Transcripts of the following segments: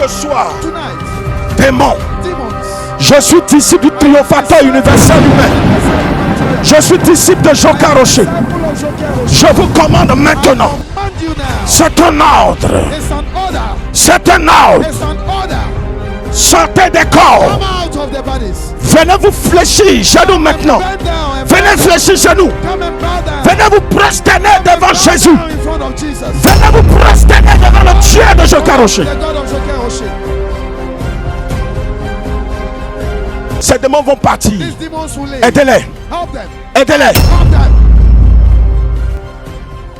Ce soir, tonight, démon, demons, je suis disciple du triomphateur universel humain. Je suis disciple de Joker Rocher. full of Joker, Je vous commande maintenant. command you now. C'est un ordre. It's an order. C'est un ordre. It's an order. Sortez des corps. Come out of the bodies. Venez vous fléchir chez nous maintenant. Bend down and Venez fléchir chez nous. come and bow down. Venez vous prosterner devant Jésus. Down in front of Jesus. Venez vous prosterner devant le Dieu de Joker Rocher. The God of Joker Rocher. Ces démons vont partir. These demons will leave. Aidez-les. Help them. Aidez-les. Help them.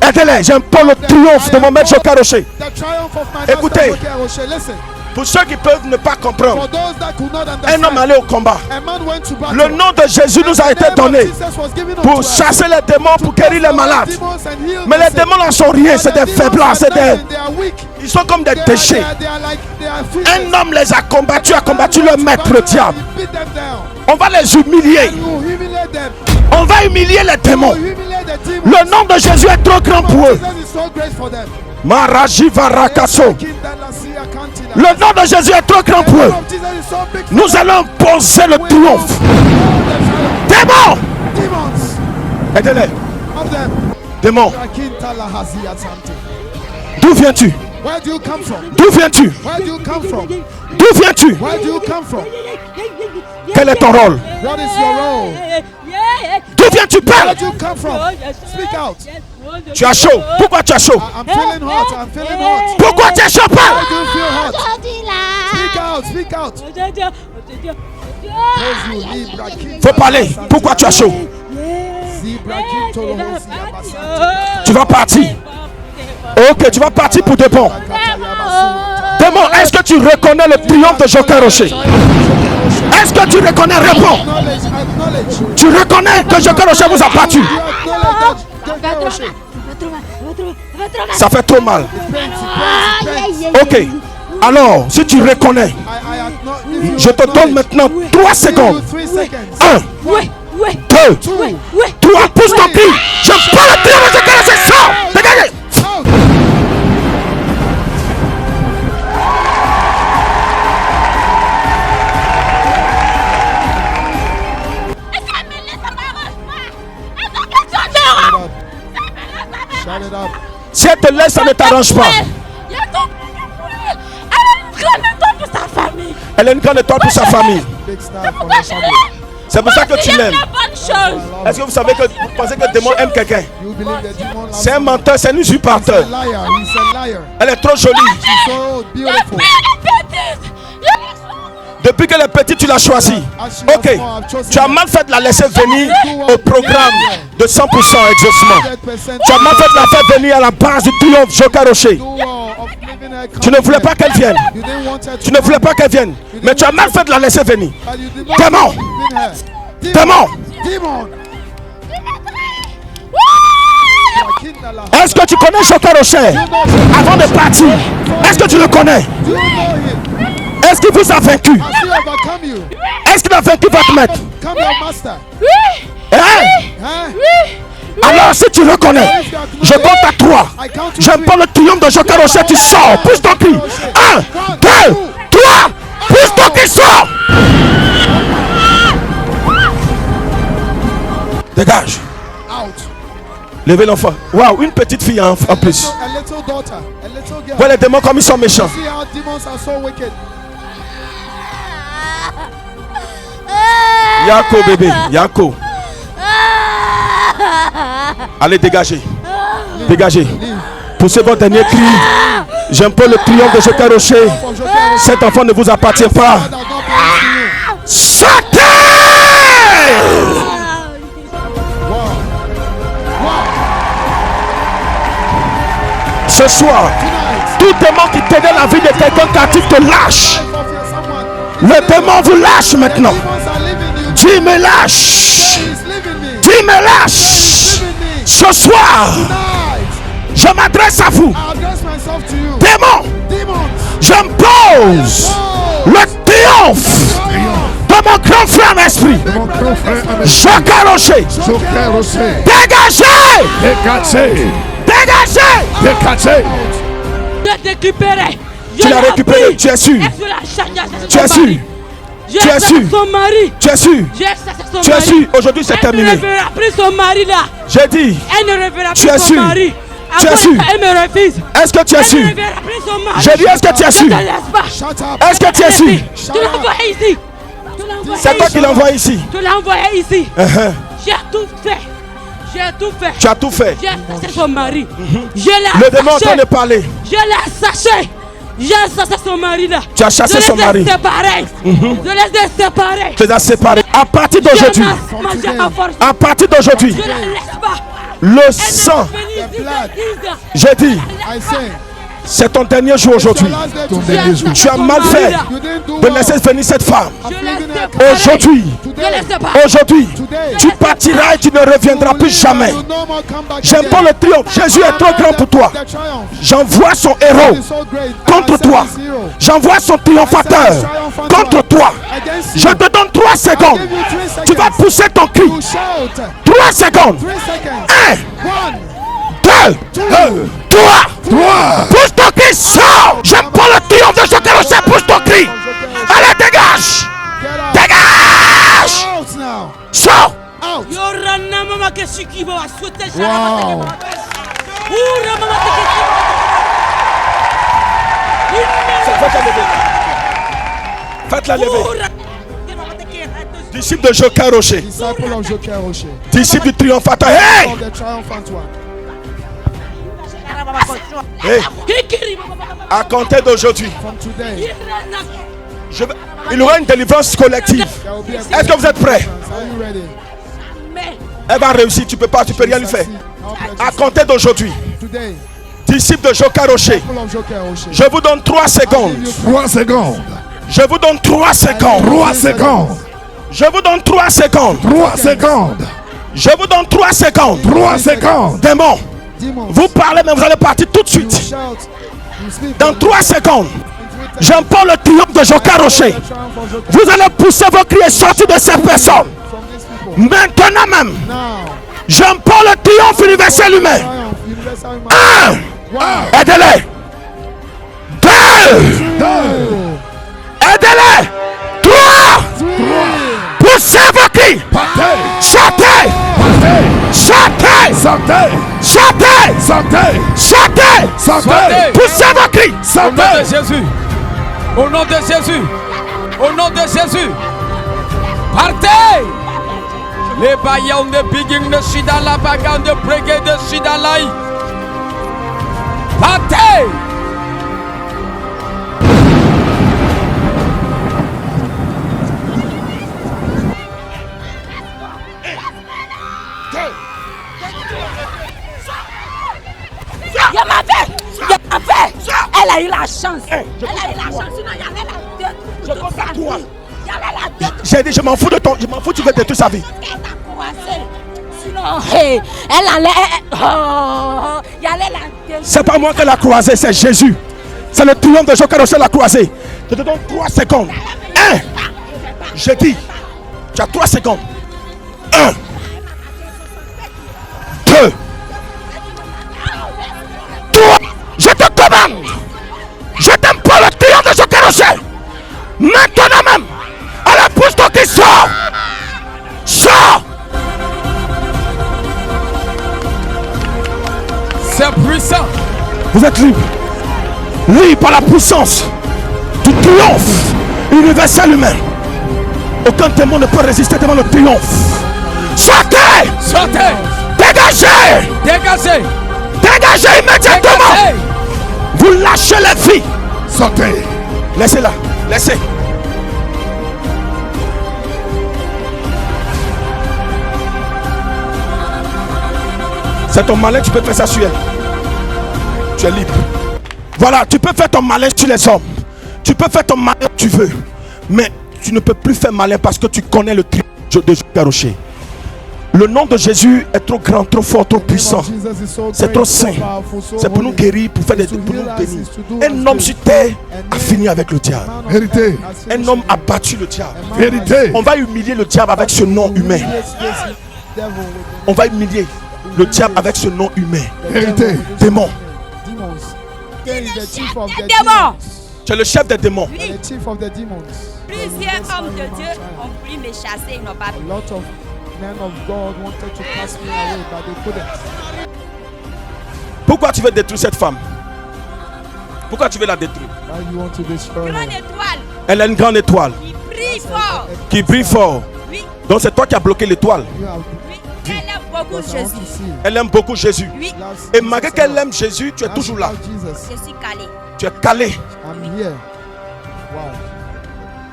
Aidez-les. J'impose le triomphe de mon maître Joker Rocher. The triumph of my Écoutez. master Joker Rocher. Listen. Pour ceux qui peuvent ne pas comprendre, For those that could not un understand, homme allait au combat. a man went to battle. Le nom de Jésus nous a été donné pour chasser les démons, pour guérir les malades. Mais les démons n'en sont rien, c'est des faiblesses, ils sont comme des déchets. Un homme les a combattu le maître, le diable. On va les humilier. On va humilier les démons. Le nom de Jésus est trop grand pour eux. Maraji Varakaso. Le nom de Jésus est trop grand pour eux. Nous allons poser le triomphe. Démons! Aidez-les. Démons. D'où viens-tu? Where do you come from? D'où viens-tu? Where do you come from? D'où viens-tu? Where do you come from? Quel est ton rôle? What is your role? D'où viens-tu? Where Parle! do you come from? Speak out. Tu as chaud. Pourquoi tu as chaud? I'm feeling hot. I'm feeling hot. Pourquoi tu as chaud? Why Parle! do you feel hot? Speak out. Speak out. Praise you, Libra King. Faut parler. Pourquoi tu as chaud? Zebra King Tolohosi Abasati. Tu vas partir. Ok, tu vas partir pour de bon. Démon, est-ce que tu reconnais le triomphe de Joker Rocher? Est-ce que tu reconnais? Réponds. Acknowledge. Acknowledge. Tu reconnais que Joker Rocher vous a battu? You acknowledge that Joker Rocher. Ça fait trop mal. Ok. Alors, si tu reconnais, I acknowledge. je te donne maintenant 3 secondes. 3 seconds. 1, 2, 3, pousse ton cul. Je prends le triomphe de Joker Rocher. Sors. Dégagez. Out. Shout it up. Si elle te laisse, ça ne t'arrange pas. Elle est une grande étoile pour sa famille. Big star for your family. C'est pour ça que tu l'aimes. Est-ce que vous savez que vous pensez que le démon aime quelqu'un? You believe the demon loves C'est un you. menteur, c'est un He's usurpateur. a liar. He's a liar. Elle est trop jolie. She's so beautiful. Depuis qu'elle est petite, tu l'as choisie. Ok. Tu as mal fait de la laisser venir au programme de 100% exaucement. Tu as mal fait de la faire venir à la base du triomphe Joker Rocher. Tu ne voulais pas qu'elle vienne. Tu ne voulais pas qu'elle vienne. Mais tu as mal fait de la laisser venir. Démon. Démon. Demon. Est-ce que tu connais Joker Rocher? Avant de partir, est-ce que tu le connais? Do you know him? Est-ce qu'il vous a vaincu? Has he overcome you? Est-ce qu'il a vaincu votre maître? Come your master. Hein? Huh? Alors si tu le connais, je compte à 3. J'aime pas le triomphe de Joker Rocher, tu sors, pousse ton cul. 1, 2, 3, pousse ton cul, sors. Dégage. Out. Levez l'enfant. Waouh, une petite fille en plus. A little daughter. A little girl. Voilà les démons comme ils sont méchants. See how demons are so wicked. Yako bébé, Yako. Allez, dégagez. Dégagez. Poussez votre dernier cri. J'aime pas le triomphe de Joker Rocher. Cet enfant ne vous appartient pas. That does not belong to you. Sortez! Ce soir, tout démon qui tenait la vie de quelqu'un captif te lâche. Le démon vous lâche maintenant. Tu me lâches. Tu me lâches. Ce soir, je m'adresse à vous. Démon, j'impose le triomphe de mon grand frère esprit. Joker Rocher. Dégagez. Dégagez. Je récupéré. Tu l'as récupéré. Tu es sûr. Tu es sûr. Tu es sûr. Tu es sûr. Tu es sûr. Aujourd'hui c'est terminé. Elle ne reverra plus son mari là. J'ai dit. Elle ne reverra plus Tu es son sûr. mari. Tu es sûr. Elle me refuse. Est-ce que tu es sûr? Elle ne reverra plus son mari. J'ai dit est-ce que tu es sûr? Ne te laisse pas. Est-ce que tu es sûr? Tu l'as envoyé ici. C'est toi qui l'envoie ici. Tu l'as envoyé ici. J'ai tout fait. J'ai tout fait. Tu as tout fait. J'ai assassiné son mari. Je l'ai Le démon est en train de assassiné. parler. Je l'ai assassiné. J'ai assassiné son mari là. Tu as chassé son mari. Je les ai séparés. Je les ai séparés. Tu les as séparés. À partir d'aujourd'hui. À partir d'aujourd'hui. Je la laisse pas. Le sang. J'ai dit. C'est ton dernier jour aujourd'hui. Tu as mal fait de laisser venir cette femme. Aujourd'hui, tu partiras et tu ne reviendras plus jamais. J'aime pas le triomphe. Jésus est trop grand pour toi. J'envoie son héros contre toi. J'envoie son triomphateur contre toi. Je te donne 3 secondes. Tu vas pousser ton cri. 3 secondes. 1, 2, 3. Pousse ton cri, sors. J'aime pas le triomphe de ce carrousel. Pousse ton cri. Allez, dégage. Dégage. Sors. Wow. Faites-la lever. Disciple de Joker Rocher. Disciple du triomphateur. Hey! Hey! À compter d'aujourd'hui, il y aura une délivrance collective. Est-ce que vous êtes prêts? Elle va réussir, tu peux rien lui faire. À compter d'aujourd'hui, disciple de Joker Rocher, je vous donne 3 secondes. 3 secondes. Je vous donne 3 secondes. 3 secondes. Je vous donne 3 secondes. 3 secondes. Je vous donne 3 secondes. 3 secondes. Démon, vous parlez, mais vous allez partir tout de suite. Dans 3 secondes, j'emploie le triomphe de Joker Rocher. Vous allez pousser vos cris et sortir de cette personne. Maintenant même, j'emploie le triomphe universel humain. 1, aidez-les. 2, aidez-les. 3, poussez vos cris. Chantez. Chantez. Chantez. Chantez. Chantez. Poussez vos cris. Au nom de Jésus. Au nom de Jésus. Au nom de Jésus. Partez. Les baillons de Biging de Shidala Bagan de Breguet de Shidalaï. Partez. Elle a eu la chance. Elle a eu la chance. Sinon, il y avait la toute sa vie. J'ai dit, je m'en fous de ton. Je m'en fous, tu veux détruire sa vie. Sinon, elle allait. Il y allait la. C'est pas moi qui l'a croisé, c'est Jésus. C'est le triomphe de Joker Rocher l'a croisé. Je te donne 3 secondes. 1. Je dis, tu as 3 secondes. 1, 2, 3. Je te commande. Je t'aime pas le triomphe de Joker Rocher. Maintenant même. Allez, pousse ton qui sort. Sors. C'est puissant. Vous êtes libre. Libre par la puissance du triomphe universel humain. Aucun démon ne peut résister devant le triomphe. Sortez. Sortez. Dégagez. Dégagez. Dégagez immédiatement. Dégagez. Vous lâchez les filles. Sortez. Laissez-la. Laissez. C'est ton malin, tu peux faire ça sur elle. Tu es libre. Voilà, tu peux faire ton malin sur les hommes. Tu peux faire ton malin où tu veux. Mais tu ne peux plus faire malin parce que tu connais le triomphe de Joker Rocher. Le nom de Jésus est trop grand, trop fort, trop puissant. C'est trop saint. C'est pour nous guérir, pour nous bénir. Un homme sur terre a fini avec le diable. Vérité. Un homme a battu le diable. Vérité. On va humilier le diable avec ce nom humain. On va humilier le diable avec ce nom humain. Vérité. Démon. Démon. Tu es le chef des démons. You are the chief of the demons. Plusieurs hommes de Dieu ont voulu me chasser, ils n'ont pas pu. A lot of men of God wanted to cast me away, but they couldn't. Pourquoi tu veux détruire cette femme? Pourquoi tu veux la détruire? Why you want to destroy Grande her? étoile Elle a une grande étoile qui brille fort. qui brille fort. Oui, Donc c'est toi qui as bloqué l'étoile. You have oui. Elle aime beaucoup because I want to Jésus. see. Elle aime beaucoup Jésus. Oui, Loves Et Jesus malgré a qu'elle lot. aime Jésus, tu es Now toujours she là. loves Jesus. je suis calée. Tu es calé. I'm here. Wow.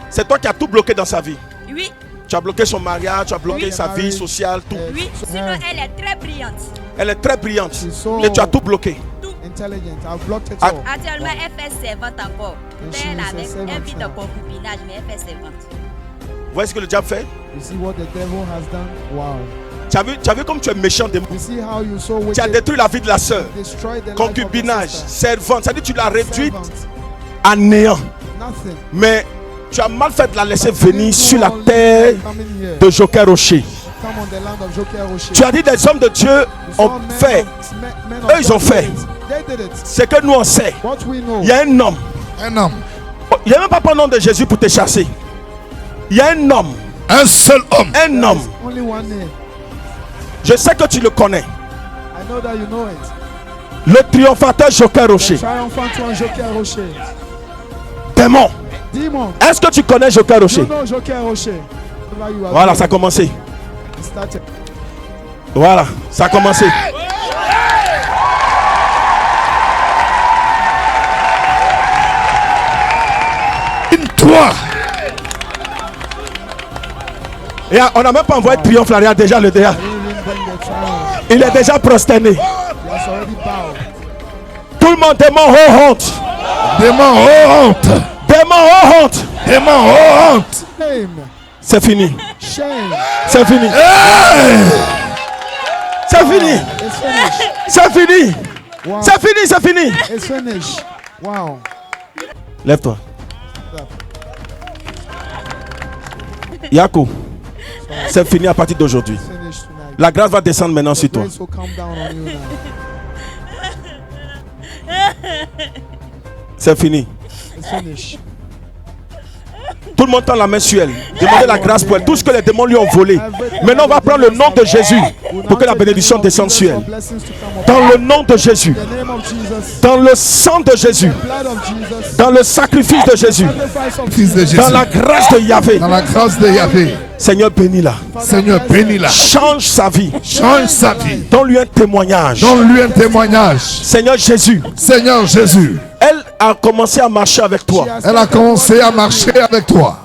C'est toi qui as tout bloqué dans sa vie. Oui, Tu as bloqué son mariage, tu as bloqué Oui. sa vie sociale, tout. oui. Sinon, elle est très brillante. Elle est très brillante. She's so Et tu as tout bloqué. intelligent. I've blocked it Ah. all. Actuellement, elle fait servante encore. she Elle is a avec servant un vie de now. concubinage, mais elle fait servante. Vous voyez ce que le diable fait? You see what the devil has done? Wow. Tu as vu comme tu es méchant, démon. You see how you so Tu as wicked. détruit la vie de la sœur. Destroyed the life of the Concubinage, sister. servante. Ça dit que tu l'as réduite Servant. à néant. Nothing. Mais tu as mal fait de la laisser venir You sur la only terre coming here. de Joker Rocher. Come on the land of Joker Rocher. Tu as dit des hommes de Dieu You saw ont men fait. men Eux, ils ont God fait. did it. They did it. C'est que nous on sait. What we know. Il y a un homme. Un homme. Il n'y a même pas le nom de Jésus pour te chasser. Il y a un homme. Un seul homme. Un homme. Only one name. Je sais que tu le connais. I know that you know it. Le triomphateur Joker Rocher. Triumphant one Joker Rocher. Démon. Demon. Est-ce que tu connais Joker You Rocher? know Joker Rocher. Whatever you are Voilà, doing, ça a commencé. it started. Voilà, ça a commencé. Toi. Et on n'a même pas envoyé de triomphe là, il y a déjà le dehors. You didn't bring the triumph. Il est déjà prosterné. He has already bowed. Tout le monde démon, oh honte. Démon, oh honte. Démon, oh honte. Démon, oh honte. Shame. C'est fini. Shame. C'est fini. Hey! C'est fini. It's finished. C'est fini. Wow. C'est fini, c'est fini. It's finished. Wow. Lève-toi. Yako, c'est fini à partir d'aujourd'hui. It's finished tonight. La grâce va descendre maintenant sur toi. Grace will come down on you now. C'est fini. It's finished. Tout le monde tend la main sur elle. Demandez la grâce pour elle. Tout ce que les démons lui ont volé. Maintenant, on va prendre le nom de Jésus pour que la bénédiction descende sur elle. Dans le nom de Jésus. The name of Jesus. Dans le sang de Jésus. Blood of Jesus. Dans le sacrifice de Jésus. Sacrifice of Fils de Jesus. Jésus. Dans la grâce de Yahvé. Dans la grâce de Yahvé. Seigneur, bénis-la. Seigneur, bénis-la. Change sa vie. Change sa vie. Donne-lui un témoignage. Donne-lui un témoignage. Seigneur Jésus, Seigneur Jésus. elle a commencé à marcher avec toi. Elle a commencé à marcher avec toi.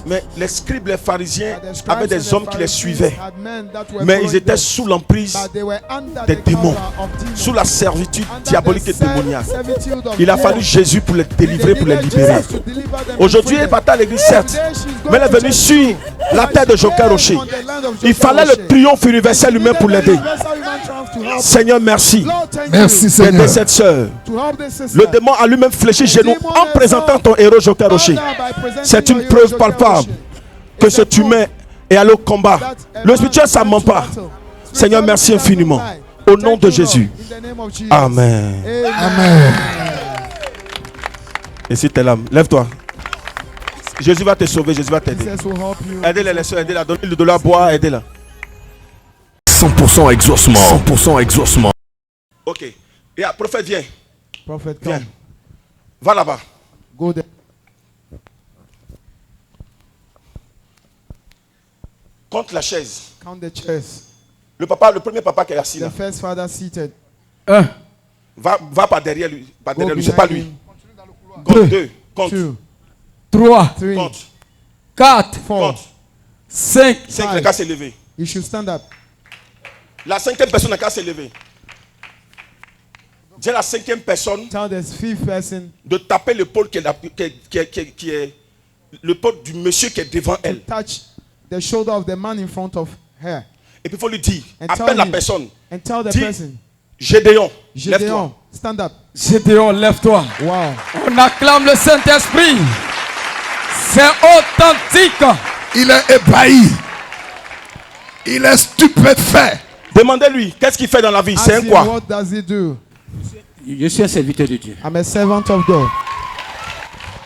Mais les scribes, les pharisiens avaient des hommes qui les suivaient. Mais ils étaient sous l'emprise des démons, sous la servitude diabolique et démoniaque. Il a fallu Jésus pour les délivrer, pour les libérer. Aujourd'hui, elle partait à l'église, certes, mais elle est venue sur la terre de Joker Rocher. Il fallait le triomphe universel humain pour l'aider. Seigneur, merci Merci Seigneur. d'aider cette sœur. Le démon a lui-même fléchi genoux en présentant ton héros Joker Rocher. C'est une preuve palpable que ce humain est allé au combat. Le spirituel, ça ne ment pas. Seigneur, merci infiniment. Au nom de Jésus. Amen. Amen. Et si tu es là, lève-toi. Jésus va te sauver, Jésus va t'aider. Aidez-les, les soeurs, aidez-la. Donnez-lui de la boire, aidez-la. 100% exaucement. 100% exaucement. Ok. Yeah, prophète, viens. Prophet, Viens. come. Va là-bas. Go there. Contre la chaise. Count the chairs. Le premier papa qui est assis The là. first father seated. Va par derrière lui. Par Go derrière lui, c'est pas behind lui. him. Compte 2. Compte. 2, 3, 3, Compte. 4, 4. Compte. 5. 5, le cas s'est levé. You should stand up. La cinquième personne n'a qu'à se lever. Dis à la cinquième personne Tell the fifth person de taper l'épaule qui est l'épaule du monsieur qui est devant to elle. touch the shoulder of the man in front of her. Et puis il faut lui dire, And appelle tell la him. personne. And tell the Dis, person, Gédéon, lève-toi. Gédéon, stand up. Gédéon, lève-toi. Wow. On acclame le Saint-Esprit. C'est authentique. Il est ébahi. Il est stupéfait. Demandez-lui, qu'est-ce qu'il fait dans la vie? C'est Ask un him, quoi? what does he do? Je suis un serviteur de Dieu. I'm a servant of God.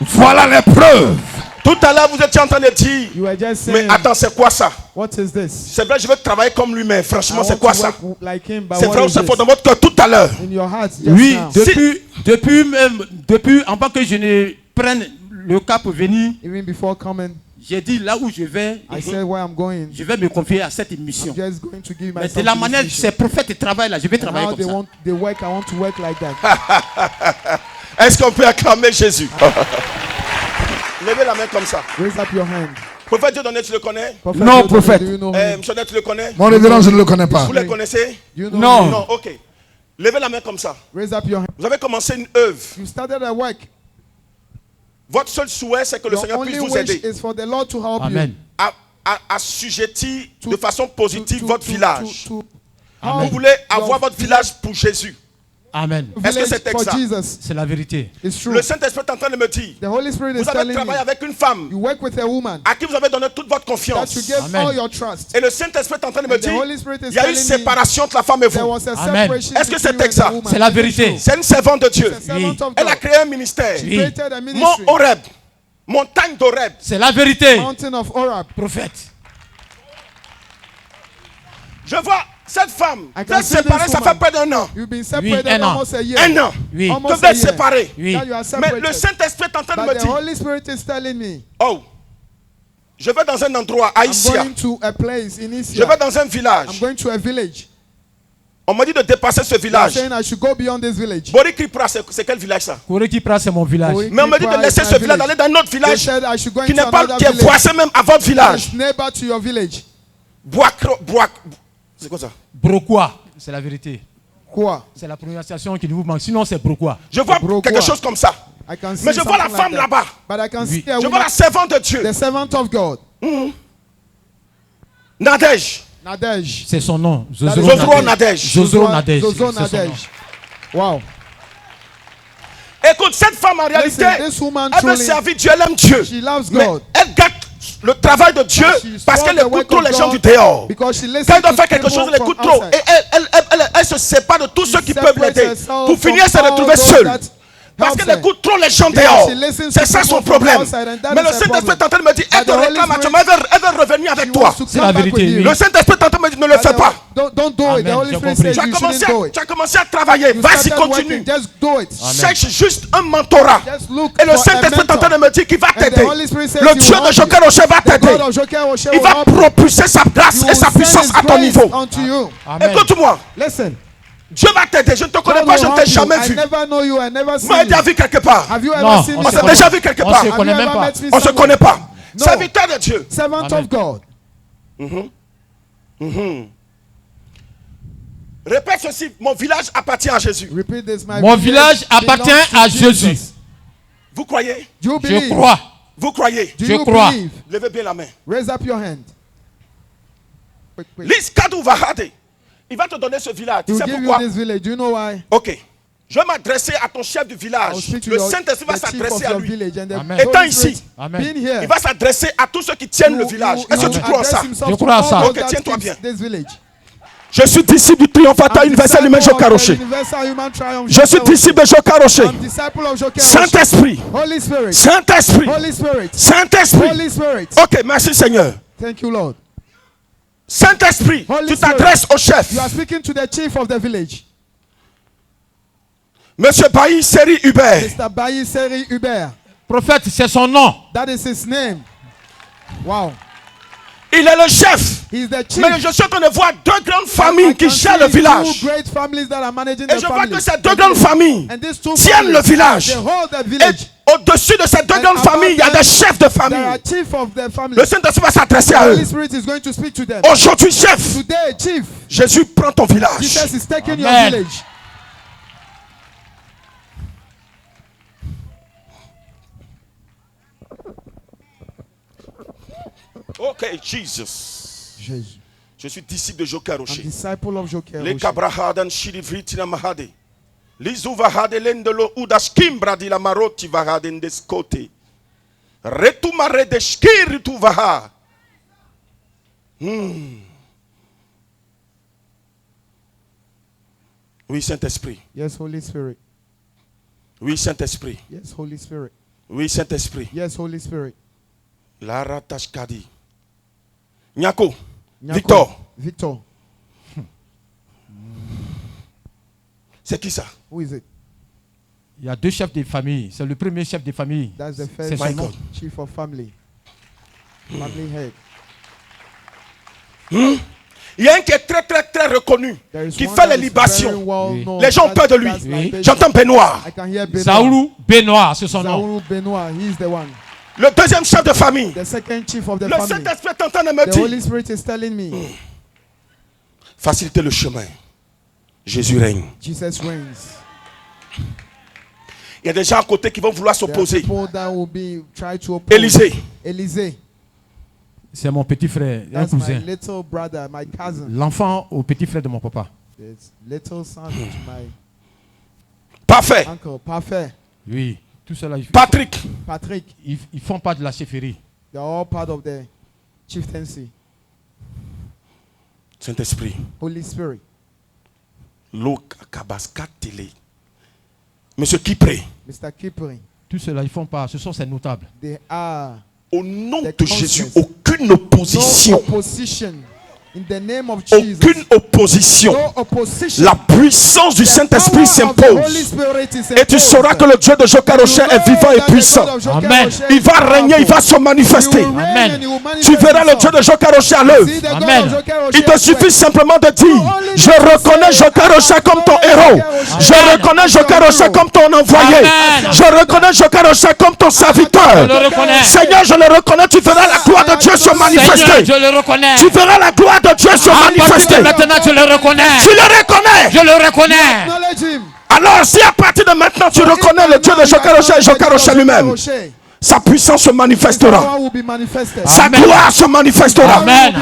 Voilà les preuves. Tout à l'heure, vous étiez en train de dire, You were just mais saying, attends, c'est quoi ça? what is this? C'est vrai, je veux travailler comme lui, mais I franchement, want c'est quoi to ça? work like him, but C'est what vrai ou is c'est faux this? dans votre cœur tout à l'heure? In your heart, just Oui, now. depuis, avant que je ne prenne le cas pour venir, Even before coming, j'ai dit là où je vais, I said where I'm going. je vais me confier à cette I'm émission. just going to give Mais myself de la to manière this que mission. ces prophètes travaillent là, je vais And travailler how comme they ça. want, they work, I want to work like that. Est-ce qu'on peut acclamer Jésus? Levez la main comme ça. Raise up your hand. Prophète Dieudonné, tu le connais? Prophet Non, Dieudonné, prophète. do you know Eh, him? Missionnaire, tu le connais? Mon révérend, je ne le connais pas. Vous les connaissez? Do you know Non. him? Non, ok. Levez la main comme ça. Raise up your hand. Vous avez commencé une œuvre. You started a work. Votre seul souhait, c'est que le Your Seigneur only puisse vous wish aider is for the Lord to help Amen. à assujettir you. de façon positive votre village. Vous Vous voulez avoir votre village pour Jésus. Amen. Est-ce que c'est for exact? Jesus. C'est la vérité. It's true. Le Saint-Esprit est en train de me dire, The Holy Spirit is vous avez telling travaillé me avec une femme you work with a woman à qui vous avez donné toute votre that confiance. you gave Amen. all your trust. Et le Saint-Esprit est en train de me And the dire, Holy Spirit is il y a une telling me séparation entre la femme et there vous. was a Amen. separation Est-ce que c'est between you and exact? the woman. C'est la Is it vérité. true? C'est une servante de Dieu. It's a servant of Elle a God. créé un ministère. She Oui. created a Mont ministry. Horeb, montagne d'Horeb. C'est la vérité. Mountain of Orab. Prophète. Je vois cette femme. I Vous can êtes see séparés, this ça woman. fait près d'un an. You've been separated un an. almost a year. Un an. Oui. Que Almost vous a êtes year. séparés. Oui. That you are Mais separated. le Saint-Esprit est en train de me But the dire, Holy Spirit is telling me oh, je vais dans un endroit, à I'm Issia. going to a place in Je Isia. vais dans un I'm village. going to a village. On m'a dit de dépasser ce They are village. saying I should go beyond this village. Bori Kipra, c'est quel village ça? Koreki-Pra, c'est mon village. Bori- Mais on m'a dit de laisser ce village, d'aller dans un autre They village said I should go qui into n'est pas, another qui est village. voisin même à votre village. It's neighbor to your village. C'est quoi ça? Broquois. C'est la vérité. Quoi? C'est la prononciation qui vous manque. Sinon, c'est Broquois. Je vois Broquois. quelque chose comme ça. I can see Mais je vois la something femme like that. là-bas. But I can Oui. see a Je vois woman, la servante de Dieu. the servant of God, Nadège. Nadej. C'est son nom. Zozro Nadège. Zozro Nadège. Zozo C'est son nom. Nadej. Wow. Écoute, cette femme en réalité, Listen, this woman elle veut truly, servir Dieu, elle aime Dieu. she loves Mais God. elle gâte le travail de Dieu She parce spoils qu'elle the écoute work trop of les gens God du dehors. Because she listens Quand elle doit to faire quelque people chose, elle from écoute trop. outside. Et elle se sépare de tous ceux qui peuvent separates l'aider. herself Pour finir, from se all retrouver those seule. that Parce help qu'elle her. écoute trop les gens Because dehors. she listens C'est to ça son people from problème. outside and that Mais is le her Saint-Esprit problem. est en train de me dire, elle But te the Holy réclame Spirit- actuellement, elle veut revenir avec She toi. wants to C'est come la back vérité, with you. oui. Le Saint-Esprit est en train de me dire, ne le But fais the- pas. Don't do it. The Amen, Holy j'ai Spirit compris. says Tu as you commencé shouldn't do it. tu as commencé à travailler. You Vas-y, started continue. working. Just do it. Cherche juste un mentorat. Just look Et le for a Saint-Esprit est en train de me dire qu'il va And the t'aider. Holy Spirit says Le he Dieu will de help Joker you. Rocher va The t'aider. God of Joker Rocher Il will va help you. propulser sa grâce He et will sa send puissance his à ton grace niveau. unto you. Amen. Écoute-moi. Listen. Dieu va t'aider. Je ne te connais God pas, will je ne help t'ai you. jamais I vu. never know you. I never seen Moi, j'ai déjà you. vu quelque part. Have you ever Non, seen on me? On s'est somewhere? déjà vu quelque On part. se Have connaît you même ever pas. met me On se somewhere? connaît pas. No. Serviteur de Dieu. Servant Amen. of God. Répète ceci. Mon village appartient à Jésus. Repeat this. My Mon village appartient belongs to à Jesus. Jésus. Vous croyez? Do you Je believe? crois. Vous croyez? Do Je you crois. believe? Levez bien la main. Raise up your hand. Quick. Lis Kadou Vahade. Il va te donner ce village. He Tu will sais give you pourquoi? this village. Do you know why? Ok. Je vais m'adresser à ton chef du I will village. speak to Le your, Saint-Esprit va the chief of s'adresser à your lui. village and the Amen. Holy Étant Spirit ici, Amen. being here. Il va s'adresser à tous ceux qui tiennent le village. Est-ce que tu crois en ça? Je crois à ça. Ok, tiens-toi bien. This village. Je suis disciple du triomphateur universel humain Joker Rocher. Je suis disciple de Joker Rocher. I'm disciple of Joker Rocher. Saint-Esprit. Holy Spirit. Saint-Esprit. Holy Spirit. Saint-Esprit. Holy Spirit. Ok, merci Seigneur. Thank you, Lord. Saint-Esprit, Holy tu Spirit. t'adresses au chef. You are speaking to the chief of the village, Monsieur Bailly Seri Hubert. Mr. Bayi Seri Hubert. Prophète, c'est son nom. That is his name. Wow. Il est le chef. He's the chief. Mais je suis en train de voir deux grandes I familles qui can gèrent see le village. Two great families that are managing Et the je vois family. que ces deux grandes familles And these two tiennent le families, village. they hold the Et village. au-dessus de ces deux And grandes above familles, il y a them, des chefs de There are famille. chief of the family. Le Saint-Esprit va s'adresser The à eux. Holy Spirit is going to speak to them. Aujourd'hui, chef, Today, chief, Jésus prend ton village. Jesus is taking your Amen. village. Ok, Jesus. Jesus. Je suis disciple de Joker I'm Rocher. disciple of Joker Le Rocher. Kabrahadan Shirivritina Mahade. Lizu Vahade Lendelo Udaskimbra di la Maroti Vahaden Descote. Retumare de Skiritu Vaha. Oui, Saint-Esprit. Yes, Holy Spirit. Oui, Saint-Esprit. Yes, Holy Spirit. Oui, Saint-Esprit. Yes, Holy Spirit. Lara Tashkadi. Nyako. Nyako. Victor. Victor. C'est qui ça? Who is it? Il y a deux chefs de famille. C'est le premier chef de famille. That's the C'est first son nom. chief of family. Family head. Il y a un qui est très très très reconnu, There is qui one fait that les is libations. very well known. Les gens ont peur de lui. That's libation. J'entends Benoît. I can hear Benoit. Saoulou Benoît, c'est son nom. Saoulou Benoit, he is the one. Le deuxième chef de famille. The second chief of the Le family. Saint-Esprit est en train de me The Holy dire, Spirit is telling me, facilitez le chemin. Jésus règne. Jesus reigns. Il y a des gens à côté qui vont vouloir There are s'opposer. people that will be try to oppose. Élisée. Élisée. C'est mon petit frère, un That's my cousin. little brother, my cousin. L'enfant au petit frère de mon papa. It's little son to my Parfait. uncle. Parfait. Oui, tout cela, Patrick. Patrick. ils font pas de la chefferie. They're all part of the chieftaincy. Saint-Esprit. Holy Spirit. Kabaskatele. Monsieur Kipré. Mr. Kipri. Tout cela, ils font pas. Ce sont ces notables. They are Au nom The de Jésus, conscience. aucune no opposition. opposition. In the name of Jesus. Aucune opposition. No opposition. La puissance du The Saint-Esprit power of the Holy s'impose. Spirit is Et tu imposed. sauras que le Dieu de Jokarochet est vivant et puissant. Amen. Il va régner, il va se manifester. Amen. Tu verras le Dieu de Jokarochet à l'œuvre. Amen. Il te suffit simplement de dire, je reconnais Jokarochet comme ton héros. Je reconnais Jokarochet comme ton envoyé. Amen. Je reconnais Jokarochet comme ton serviteur. Je le reconnais. Seigneur, je le reconnais. Tu verras la gloire de Dieu se Seigneur, manifester. je le reconnais. Tu verras la gloire de Dieu se À partir de manifester. maintenant, je le reconnais. Tu le reconnais. Je le reconnais. Acknowledge him. Alors, si à partir de maintenant tu reconnais le Dieu de Jokarochet et Jokarochet lui-même, sa puissance se manifestera. Power will be manifested. Sa Amen. gloire se manifestera. Amen.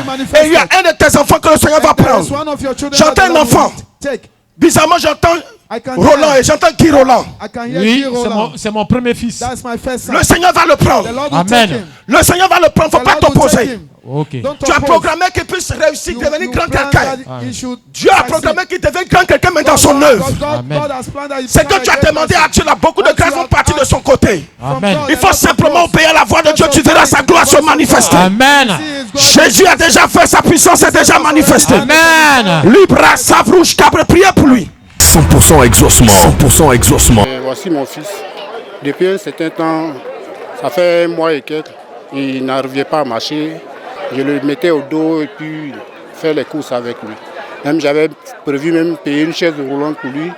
Et il y a un de tes enfants que le Seigneur va There is prendre. one of your children J'entends that the un Lord will enfant. Take. Bizarrement, j'entends I can Roland hear. et j'entends Guy Roland. I can hear Oui, Guy Roland. c'est mon premier fils. That's my first son. Le Seigneur va le The prendre. Lord will Amen. take him. Le Seigneur va le prendre. Il ne The faut pas Lord will take t'opposer. him. Ok. Don't Tu as oppose. programmé qu'il puisse réussir, You- devenir you grand plan quelqu'un. that he should Dieu a succeed. programmé qu'il devienne grand quelqu'un, mais dans son œuvre. Amen. God has planned that he C'est que become tu a as great demandé person. à Dieu, là, beaucoup de What grâce you vont have partir de asked son côté. from Amen. God, Il faut let us simplement applause. obéir à la voix de Dieu. Tu verras sa gloire se manifester. Amen. See his God. Jésus a déjà fait, sa puissance est déjà manifestée. Amen. Libra Savrouche Cabre, priez pour lui. 100% exaucement. 100% exaucement. Voici mon fils. Depuis un certain temps, ça fait un mois et quelques, il n'arrivait pas à marcher. Je le mettais au dos et puis faire les courses avec lui. Même j'avais prévu même payer une chaise roulante pour lui.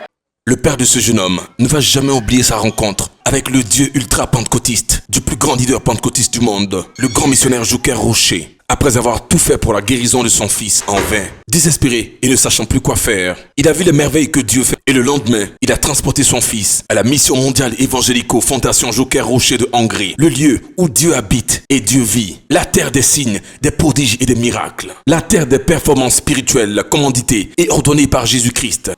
Le père de ce jeune homme ne va jamais oublier sa rencontre avec le Dieu ultra-pentecôtiste, du plus grand leader pentecôtiste du monde, le grand missionnaire Joker Rocher. Après avoir tout fait pour la guérison de son fils en vain, désespéré et ne sachant plus quoi faire, il a vu les merveilles que Dieu fait et le lendemain, il a transporté son fils à la mission mondiale évangélico Fondation Joker Rocher de Hongrie, le lieu où Dieu habite et Dieu vit, la terre des signes, des prodiges et des miracles, la terre des performances spirituelles commanditées et ordonnées par Jésus-Christ.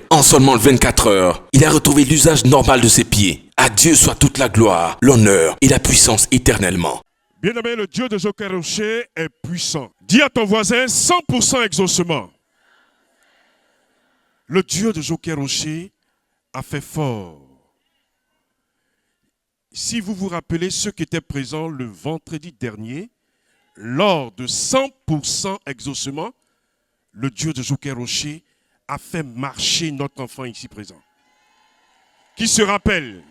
En seulement 24 heures, il a retrouvé l'usage normal de ses pieds. À Dieu soit toute la gloire, l'honneur et la puissance éternellement. Bien-aimé, le Dieu de Joker Rocher est puissant. Dis à ton voisin 100% exaucement. Le Dieu de Joker Rocher a fait fort. Si vous vous rappelez ceux qui étaient présents le vendredi dernier, lors de 100% exaucement, le Dieu de Joker Rocher a fait marcher notre enfant ici présent. Qui se rappelle?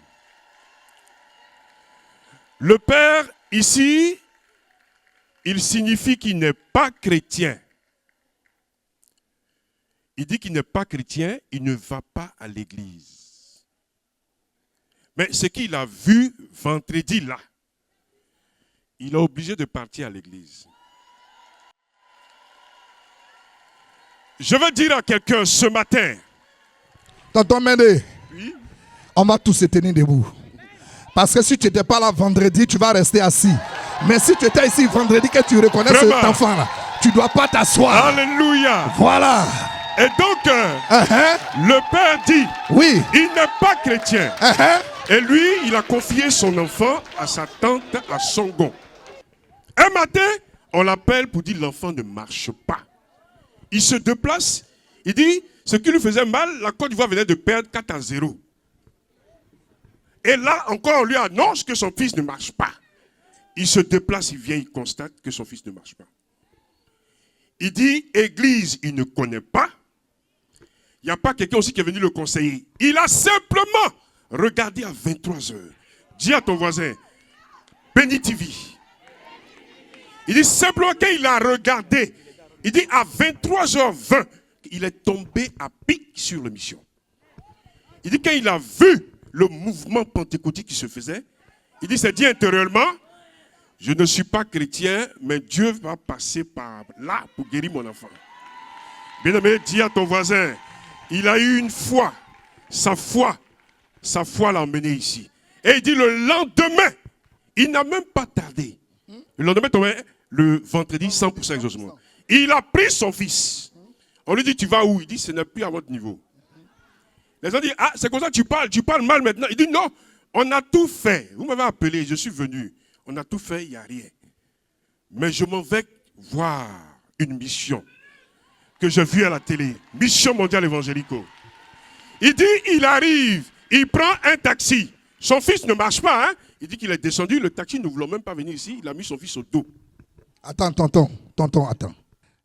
Le Père, ici, il signifie qu'il n'est pas chrétien. Il dit qu'il n'est pas chrétien, il ne va pas à l'église. Mais ce qu'il a vu vendredi là, il est obligé de partir à l'église. Je veux dire à quelqu'un ce matin. Tonton Médé, Oui? on va tous se tenir debout. Parce que si tu n'étais pas là vendredi, tu vas rester assis. Mais si tu étais ici vendredi, que tu reconnais Vraiment? cet enfant-là, tu ne dois pas t'asseoir. Alléluia. Voilà. Et donc, le Père dit, Oui. il n'est pas chrétien. Et lui, il a confié son enfant à sa tante à Songon. Un matin, on l'appelle pour dire l'enfant ne marche pas. Il se déplace, il dit, ce qui lui faisait mal, la Côte d'Ivoire venait de perdre 4-0. Et là, encore, on lui annonce que son fils ne marche pas. Il se déplace, il vient, il constate que son fils ne marche pas. Il dit, église, il ne connaît pas. Il n'y a pas quelqu'un aussi qui est venu le conseiller. Il a simplement regardé à 23h. Dis à ton voisin, Béni TV. Il dit simplement qu'il a regardé. Il dit à 23h20, il est tombé à pic sur l'émission. Il dit quand il a vu le mouvement pentecôtique qui se faisait, il dit, c'est dit intérieurement, je ne suis pas chrétien, mais Dieu va passer par là pour guérir mon enfant. Bien aimé, dis à ton voisin, il a eu une foi, sa foi l'a emmené ici. Et il dit le lendemain, il n'a même pas tardé. Le lendemain, le vendredi, 100% exaucement. Il a pris son fils. On lui dit, tu vas où? Il dit, ce n'est plus à votre niveau. Les gens disent, ah, c'est comme ça que tu parles mal maintenant. Il dit, non, on a tout fait. Vous m'avez appelé, je suis venu. On a tout fait, il n'y a rien. Mais je m'en vais voir une mission que j'ai vue à la télé. Mission mondiale évangélico. Il dit, il arrive, il prend un taxi. Son fils ne marche pas, hein. Il dit qu'il est descendu, le taxi ne voulant même pas venir ici, il a mis son fils au dos. Attends, tonton, attends.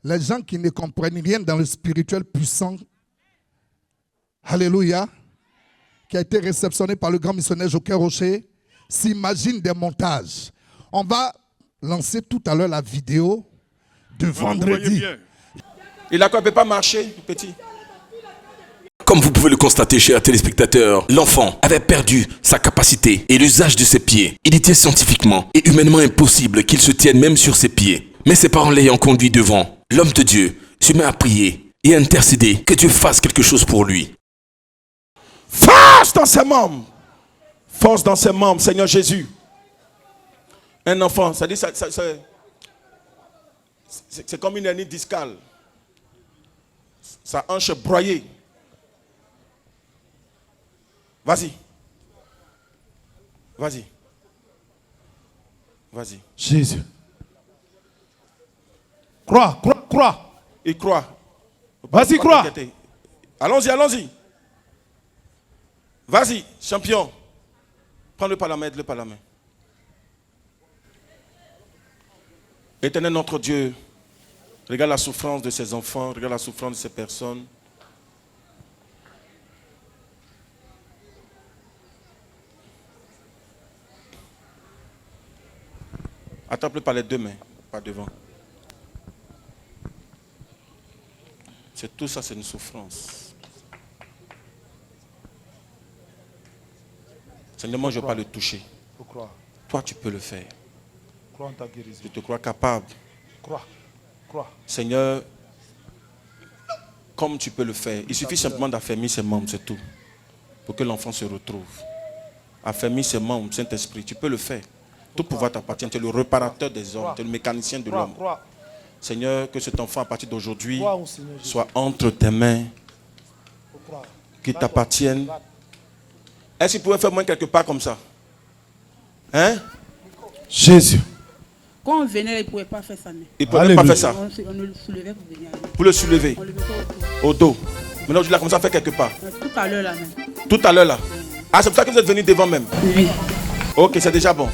Les gens qui ne comprennent rien dans le spirituel puissant, alléluia, qui a été réceptionné par le grand missionnaire Joker Rocher, s'imaginent des montages. On va lancer tout à l'heure la vidéo de vendredi. Il ne peut pas marcher, petit. Comme vous pouvez le constater, chers téléspectateurs, l'enfant avait perdu sa capacité et l'usage de ses pieds. Il était scientifiquement et humainement impossible qu'il se tienne même sur ses pieds. Mais ses parents l'ayant conduit devant, l'homme de Dieu se met à prier et à intercéder que Dieu fasse quelque chose pour lui. Force dans ses membres. Force dans ses membres, Seigneur Jésus. Un enfant, ça dit, c'est comme une hernie discale. Sa hanche est broyée. Vas-y. Vas-y. Vas-y. Jésus. Crois. Il croit. Vas-y, crois. Allons-y. Vas-y, champion. Prends-le par la main, aide-le par la main. Éternel notre Dieu, regarde la souffrance de ces enfants, regarde la souffrance de ces personnes. Attrape-le par les deux mains, pas devant. C'est tout ça, c'est une souffrance. Seigneur, moi je ne veux pas le toucher. Toi, tu peux le faire. Crois en ta guérison. Je te crois capable. Crois. Seigneur, comme tu peux le faire, il suffit simplement d'affermir ses membres, c'est tout. Pour que l'enfant se retrouve. Affermir ses membres, Saint-Esprit, tu peux le faire. Tout pouvoir t'appartient. Tu es le réparateur des hommes. Tu es le mécanicien de l'homme. Seigneur, que cet enfant, à partir d'aujourd'hui, soit entre tes mains. Qu'il t'appartienne. Est-ce qu'il pouvait faire moins quelque part comme ça? Hein? Jésus. Quand on venait, il ne pouvait pas faire ça. Il ne pouvait pas faire ça. On le soulevait pour venir. Pour le soulever. On le mettait au dos. Maintenant, je l'ai commencé à faire quelque part. Tout à l'heure là même. Tout à l'heure là. Ah, c'est pour ça que vous êtes venu devant même. Oui. Ok, c'est déjà bon.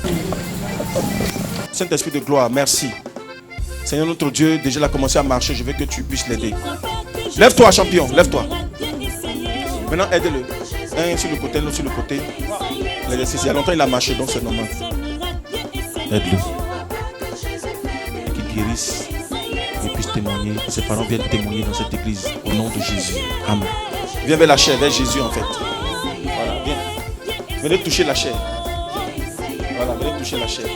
Saint-Esprit de gloire, merci. Seigneur notre Dieu, déjà il a commencé à marcher, je veux que tu puisses l'aider. Lève-toi, champion, lève-toi. Maintenant, aide-le. Un sur le côté, l'autre sur le côté. L'exercice, il y a longtemps il a marché, donc c'est normal. Aide-le. Qu'il guérisse et puisse témoigner. Que ses parents viennent témoigner dans cette église. Au nom de Jésus. Amen. Viens vers la chair, vers Jésus en fait. Voilà, viens. Venez toucher la chair. Voilà, venez toucher la chair.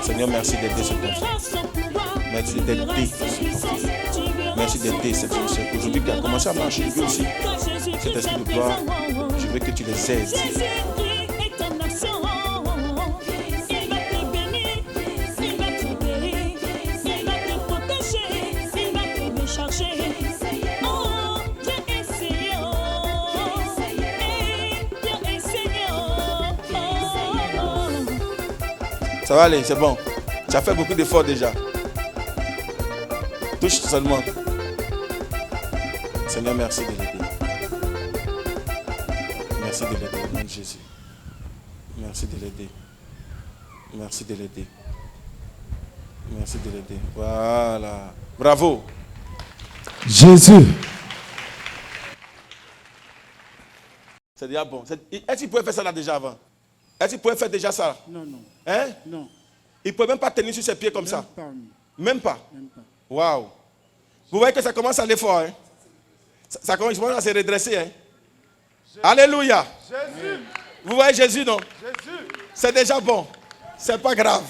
Seigneur, merci d'aider cet enfant. Merci d'aider cet enfant. Merci d'aider cette soeur. Aujourd'hui, qui a commencé à marcher, lui aussi. Cet esprit de gloire, je veux que tu les aides. Ça va aller, c'est bon. Tu as fait beaucoup d'efforts déjà. Touche seulement. Seigneur, merci de l'aider. Merci de l'aider, au nom de Jésus. Merci de l'aider. Merci de l'aider. Merci de l'aider. Voilà. Bravo. Jésus. C'est déjà bon. Est-ce qu'il pouvait faire ça là déjà avant? Est-ce qu'il pouvait faire déjà ça? Non, non. Hein? Non. Il ne pouvait même pas tenir sur ses pieds comme ça? Pas. Même pas? Même pas. Waouh. Vous voyez que ça commence à aller fort. Hein? Ça commence à se redresser. Hein? Alléluia. Jésus. Vous voyez Jésus, non? Jésus. C'est déjà bon. C'est pas grave.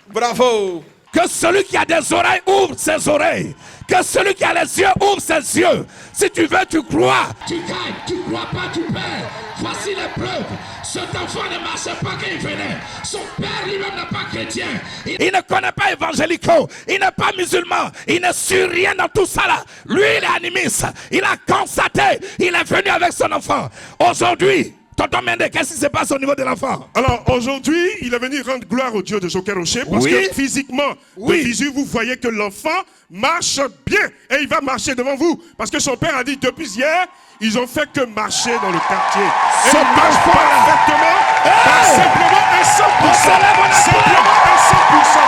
Bravo. Que celui qui a des oreilles ouvre ses oreilles. Que celui qui a les yeux ouvre ses yeux. Si tu veux, tu crois. Tu gagnes, tu crois pas, tu perds. Voici les preuves. Cet enfant ne marchait pas quand il venait. Son père lui-même n'est pas chrétien. Il ne connaît pas évangélico. Il n'est pas musulman. Il ne suit rien dans tout ça là. Lui, il est animiste. Il a constaté. Il est venu avec son enfant. Aujourd'hui, Tonton Mende, qu'est-ce qui se passe au niveau de l'enfant? Alors aujourd'hui, il est venu rendre gloire au Dieu de Joker Rocher parce que physiquement, de visu, vous voyez que l'enfant marche bien et il va marcher devant vous. Parce que son père a dit depuis hier, ils ont fait que marcher dans le quartier. Et il marche parfaitement, par simplement un 100%. Simplement un 100%.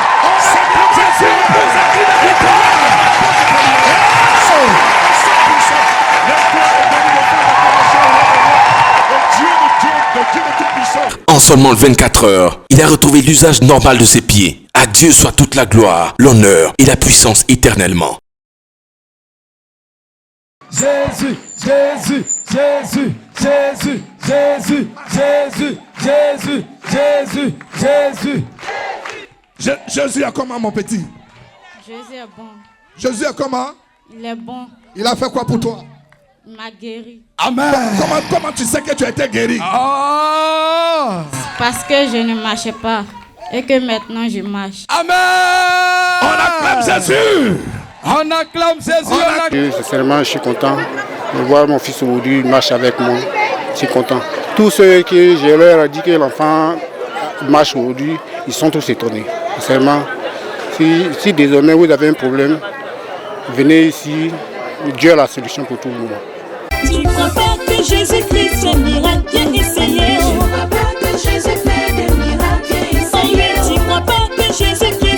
En seulement 24 heures, il a retrouvé l'usage normal de ses pieds. À Dieu soit toute la gloire, l'honneur et la puissance éternellement. Jésus, Jésus, Jésus, Jésus, Jésus, Jésus, Jésus, Jésus, Jésus. Jésus est comment, mon petit? Jésus est bon. Jésus est comment? Il est bon. Il a fait quoi pour toi? Il m'a guéri. Amen. Comment tu sais que tu as été guéri? Oh. Parce que je ne marchais pas. Et que maintenant je marche. Amen. On acclame Jésus. On acclame Jésus. Sincèrement, je suis content de voir mon fils aujourd'hui, il marche avec moi. Je suis content. Tous ceux que je leur ai dit que l'enfant marche aujourd'hui, ils sont tous étonnés. Sincèrement, si désormais vous avez un problème, venez ici. Dieu a la solution pour tout le monde. Tu crois pas que Jésus-Christ est miracle essayé? Tu crois pas que Jésus fait des miracles essayés? Tu crois pas que Jésus-Christ